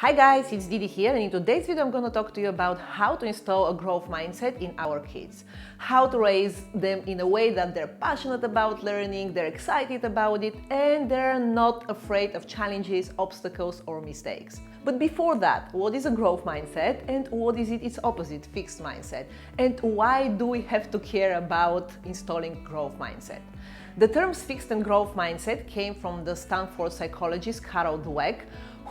Hi guys, it's Didi here, and in today's video I'm going to talk to you about how to install a growth mindset in our kids. How to raise them in a way that they're passionate about learning, they're excited about it, and they're not afraid of challenges, obstacles or mistakes. But before that, what is a growth mindset and what is its opposite, fixed mindset? And why do we have to care about installing growth mindset? The terms fixed and growth mindset came from the Stanford psychologist Dweck,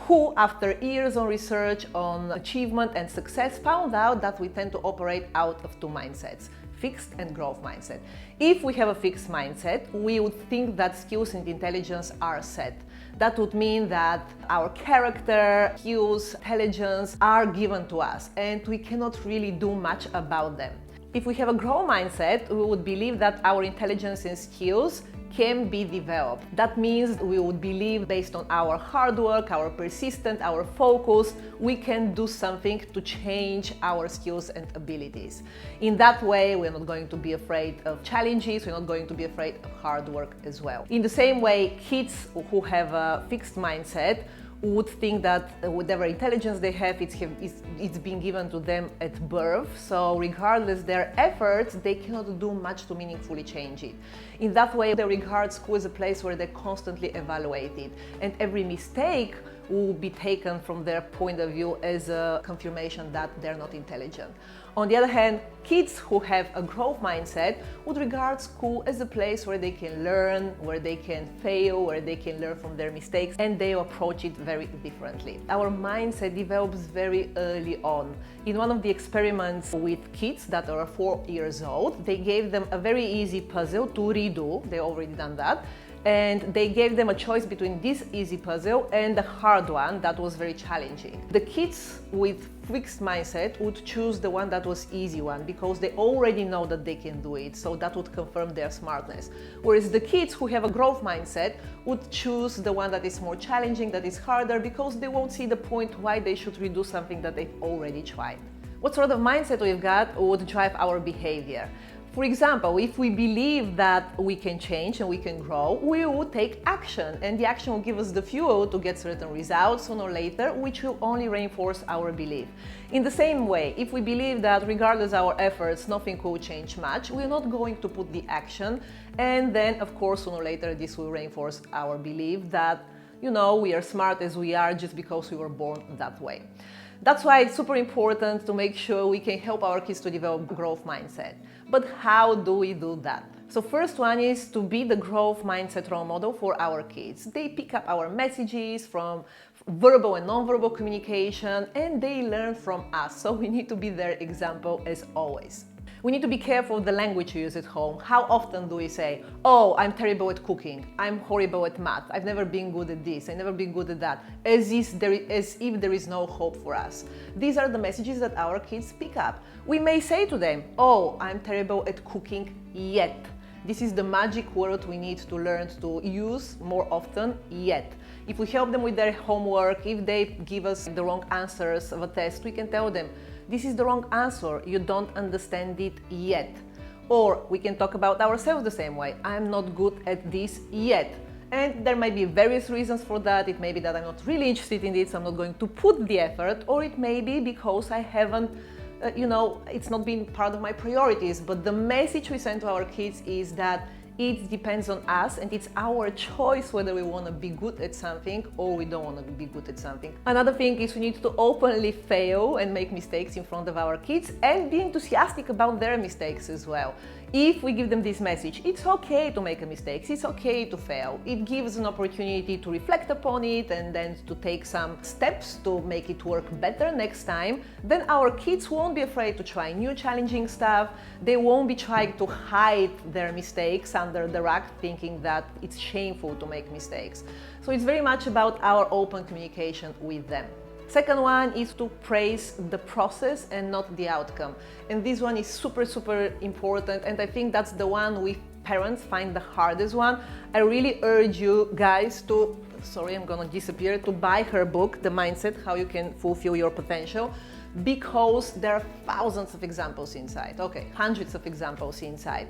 who, after years of research on achievement and success, found out that we tend to operate out of two mindsets, fixed and growth mindset. If we have a fixed mindset, we would think that skills and intelligence are set. That would mean that our character, skills, intelligence are given to us and we cannot really do much about them. If we have a growth mindset, we would believe that our intelligence and skills can be developed. That means we would believe, based on our hard work, our persistence, our focus, we can do something to change our skills and abilities. In that way, we're not going to be afraid of challenges, we're not going to be afraid of hard work as well. In the same way, kids who have a fixed mindset would think that whatever intelligence they have, it's been given to them at birth, so regardless their efforts, they cannot do much to meaningfully change it. In that way, they regard school as a place where they're constantly evaluated, and every mistake will be taken from their point of view as a confirmation that they're not intelligent. On the other hand, kids who have a growth mindset would regard school as a place where they can learn, where they can fail, where they can learn from their mistakes, and they approach it very differently. Our mindset develops very early on. In one of the experiments with kids that are 4 years old, they gave them a very easy puzzle to redo. They already done that. And they gave them a choice between this easy puzzle and the hard one that was very challenging. The kids with fixed mindset would choose the one that was easy one because they already know that they can do it, so that would confirm their smartness. Whereas the kids who have a growth mindset would choose the one that is more challenging, that is harder, because they won't see the point why they should redo something that they've already tried. What sort of mindset we've got would drive our behavior. For example, if we believe that we can change and we can grow, we will take action, and the action will give us the fuel to get certain results sooner or later, which will only reinforce our belief. In the same way, if we believe that regardless of our efforts, nothing will change much, we're not going to put the action, and then of course sooner or later this will reinforce our belief that, we are smart as we are just because we were born that way. That's why it's super important to make sure we can help our kids to develop growth mindset. But how do we do that? So first one is to be the growth mindset role model for our kids. They pick up our messages from verbal and non-verbal communication, and they learn from us. So we need to be their example as always. We need to be careful of the language we use at home. How often do we say, "Oh, I'm terrible at cooking, I'm horrible at math, I've never been good at this, I've never been good at that," as if there is no hope for us. These are the messages that our kids pick up. We may say to them, "Oh, I'm terrible at cooking yet." This is the magic word we need to learn to use more often, yet. If we help them with their homework, if they give us the wrong answers of a test, we can tell them, "This is the wrong answer, you don't understand it yet." Or we can talk about ourselves the same way. "I'm not good at this yet." And there might be various reasons for that. It may be that I'm not really interested in this, I'm not going to put the effort, or it may be because I haven't it's not been part of my priorities. But the message we send to our kids is that it depends on us, and it's our choice whether we want to be good at something or we don't want to be good at something. Another thing is we need to openly fail and make mistakes in front of our kids and be enthusiastic about their mistakes as well. If we give them this message, it's okay to make a mistake, it's okay to fail. It gives an opportunity to reflect upon it and then to take some steps to make it work better next time. Then our kids won't be afraid to try new challenging stuff. They won't be trying to hide their mistakes under the rug, thinking that it's shameful to make mistakes. So it's very much about our open communication with them. Second one is to praise the process and not the outcome. And this one is super important, and I think that's the one we parents find the hardest one. I really urge you guys to, I'm gonna disappear, to buy her book, The Mindset, How You Can Fulfill Your Potential, because there are thousands of examples inside, hundreds of examples inside.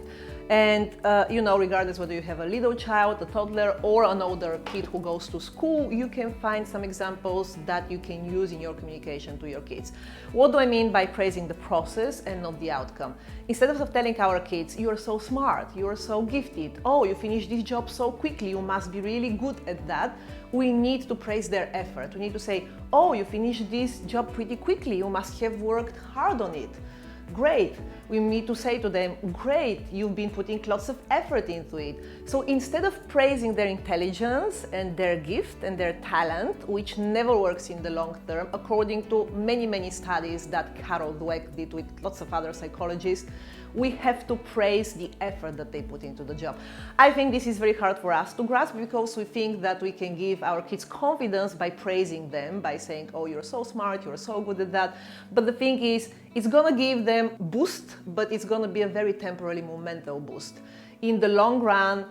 And regardless whether you have a little child, a toddler, or an older kid who goes to school, you can find some examples that you can use in your communication to your kids. What do I mean by praising the process and not the outcome? Instead of telling our kids, you are so smart, you are so gifted, oh, you finished this job so quickly, you must be really good at that, we need to praise their effort. We need to say, oh, you finished this job pretty quickly, you must have worked hard on it. Great. We need to say to them, great, you've been putting lots of effort into it. So instead of praising their intelligence and their gift and their talent, which never works in the long term, according to many, many studies that Dweck did with lots of other psychologists, we have to praise the effort that they put into the job. I think this is very hard for us to grasp because we think that we can give our kids confidence by praising them, by saying, oh, you're so smart, you're so good at that. But the thing is, it's gonna give them boost, but it's gonna be a very temporary momental boost. In the long run,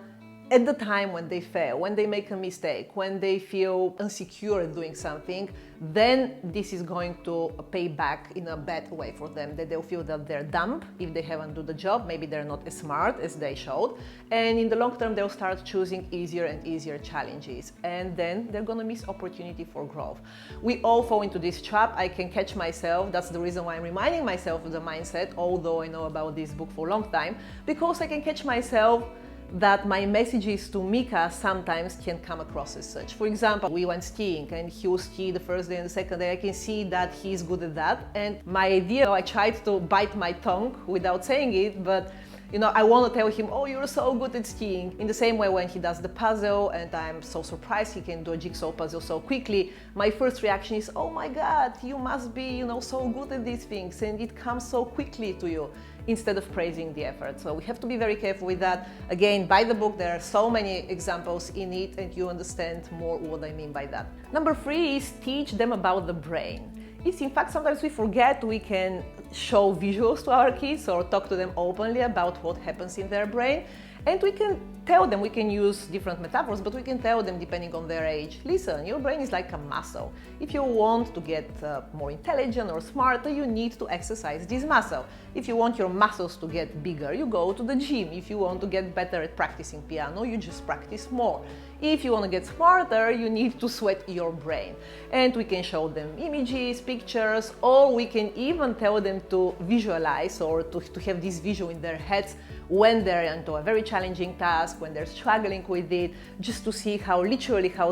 at the time when they fail, when they make a mistake, when they feel insecure doing something, then this is going to pay back in a bad way for them, that they'll feel that they're dumb if they haven't done the job, maybe they're not as smart as they showed, and in the long term they'll start choosing easier and easier challenges, and then they're gonna miss opportunity for growth. We all fall into this trap. I can catch myself. That's the reason why I'm reminding myself of the mindset, although I know about this book for a long time, because I can catch myself that my messages to Mika sometimes can come across as such. For example, we went skiing and he will ski the first day and the second day. I can see that he's good at that. And my idea, I tried to bite my tongue without saying it, but I want to tell him, oh, you're so good at skiing. In the same way when he does the puzzle and I'm so surprised he can do a jigsaw puzzle so quickly, my first reaction is, oh my God, you must be, so good at these things and it comes so quickly to you, instead of praising the effort. So we have to be very careful with that. Again, buy the book, there are so many examples in it and you understand more what I mean by that. Number 3 is teach them about the brain. It's in fact, sometimes we forget we can show visuals to our kids or talk to them openly about what happens in their brain. And we can tell them, we can use different metaphors, but we can tell them depending on their age, listen, your brain is like a muscle. If you want to get more intelligent or smarter, you need to exercise this muscle. If you want your muscles to get bigger, you go to the gym. If you want to get better at practicing piano, you just practice more. If you want to get smarter, you need to sweat your brain. And we can show them images, pictures, or we can even tell them to visualize or to have this visual in their heads when they're into a very challenging task, when they're struggling with it, just to see how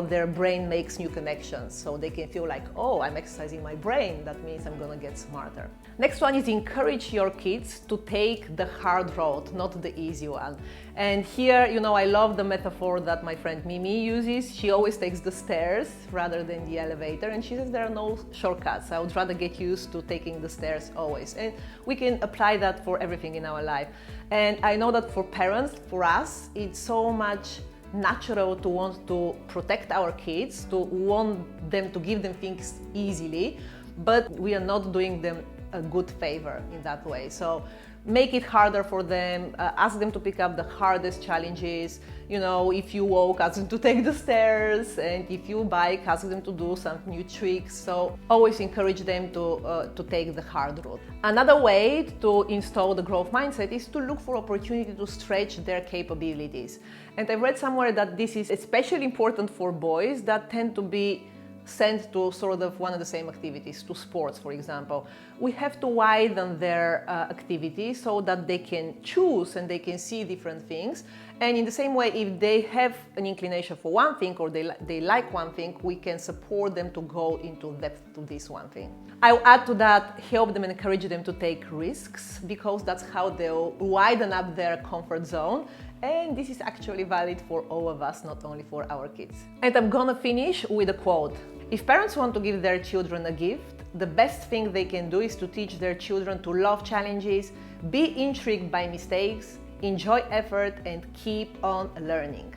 their brain makes new connections. So they can feel like, oh, I'm exercising my brain. That means I'm gonna get smarter. Next one is encourage your kids to take the hard road, not the easy one. And here, I love the metaphor that my friend Mimi uses. She always takes the stairs rather than the elevator. And she says there are no shortcuts. I would rather get used to taking the stairs always. And we can apply that for everything in our life. And I know that for parents, for us, it's so much natural to want to protect our kids, to want them to give them things easily, but we are not doing them a good favor in that way. So make it harder for them, ask them to pick up the hardest challenges. If you walk, ask them to take the stairs, and if you bike, ask them to do some new tricks. So always encourage them to take the hard route. Another way to install the growth mindset is to look for opportunity to stretch their capabilities. And I read somewhere that this is especially important for boys that tend to be sent to sort of one of the same activities, to sports, for example. We have to widen their activities so that they can choose and they can see different things. And in the same way, if they have an inclination for one thing or they like one thing, we can support them to go into depth to this one thing. I'll add to that, help them and encourage them to take risks, because that's how they'll widen up their comfort zone. And this is actually valid for all of us, not only for our kids. And I'm gonna finish with a quote. If parents want to give their children a gift, the best thing they can do is to teach their children to love challenges, be intrigued by mistakes, enjoy effort, and keep on learning.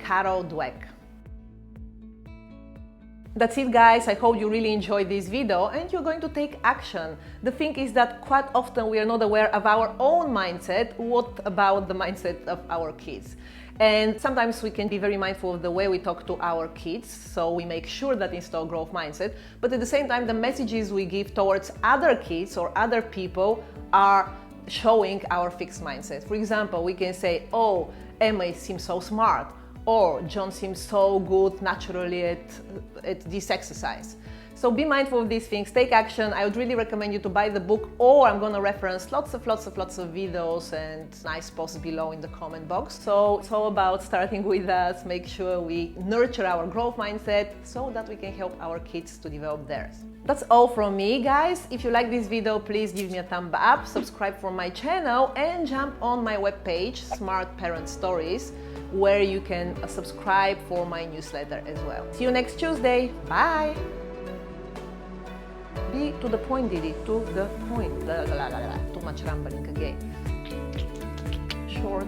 Dweck. That's it, guys. I hope you really enjoyed this video and you're going to take action. The thing is that quite often we are not aware of our own mindset. What about the mindset of our kids? And sometimes we can be very mindful of the way we talk to our kids, so we make sure that install growth mindset, but at the same time the messages we give towards other kids or other people are showing our fixed mindset. For example, we can say, oh, Emma seems so smart, or John seems so good naturally at this exercise. So be mindful of these things, take action. I would really recommend you to buy the book, or I'm gonna reference lots of videos and nice posts below in the comment box. So it's all about starting with us, make sure we nurture our growth mindset so that we can help our kids to develop theirs. That's all from me, guys. If you like this video, please give me a thumb up, subscribe for my channel, and jump on my webpage, Smart Parent Stories, where you can subscribe for my newsletter as well. See you next Tuesday. Bye! Be to the point, Didi, to the point. Too much rambling again. Short.